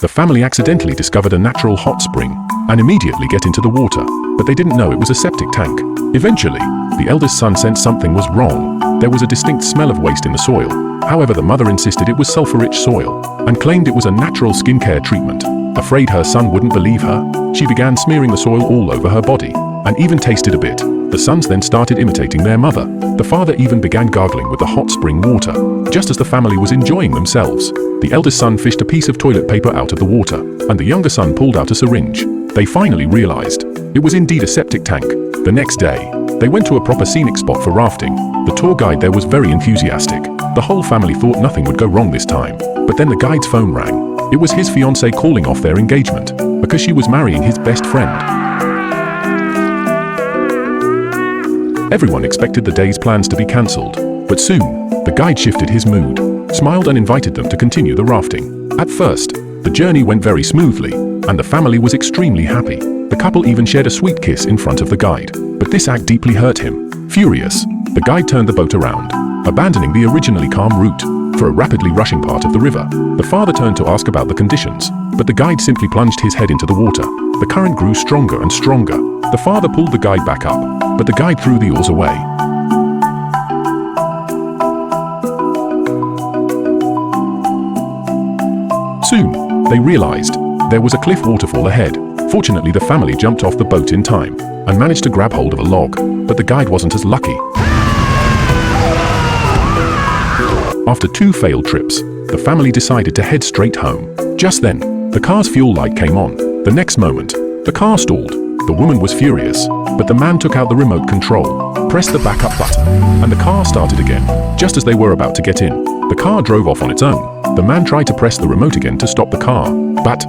the family accidentally discovered a natural hot spring and immediately get into the water, but they didn't know it was a septic tank. Eventually, the eldest son sensed something was wrong. There was a distinct smell of waste in the soil. However, the mother insisted it was sulfur-rich soil and claimed it was a natural skincare treatment. Afraid her son wouldn't believe her, she began smearing the soil all over her body and even tasted a bit. The sons then started imitating their mother. The father even began gargling with the hot spring water. Just as the family was enjoying themselves, the eldest son fished a piece of toilet paper out of the water, and the younger son pulled out a syringe. They finally realized it was indeed a septic tank. The next day, they went to a proper scenic spot for rafting. The tour guide there was very enthusiastic. The whole family thought nothing would go wrong this time. But then the guide's phone rang. It was his fiancée calling off their engagement because she was marrying his best friend. Everyone expected the day's plans to be cancelled, but soon, the guide shifted his mood, smiled and invited them to continue the rafting. At first, the journey went very smoothly, and the family was extremely happy. The couple even shared a sweet kiss in front of the guide, but this act deeply hurt him. Furious, the guide turned the boat around, abandoning the originally calm route for a rapidly rushing part of the river. The father turned to ask about the conditions, but the guide simply plunged his head into the water. The current grew stronger and stronger. The father pulled the guide back up, but the guide threw the oars away. Soon, they realized there was a cliff waterfall ahead. Fortunately, the family jumped off the boat in time and managed to grab hold of a log, but the guide wasn't as lucky. After 2 failed trips, the family decided to head straight home. Just then, the car's fuel light came on. The next moment, the car stalled. The woman was furious, but the man took out the remote control, pressed the backup button, and the car started again. Just as they were about to get in, the car drove off on its own. The man tried to press the remote again to stop the car, but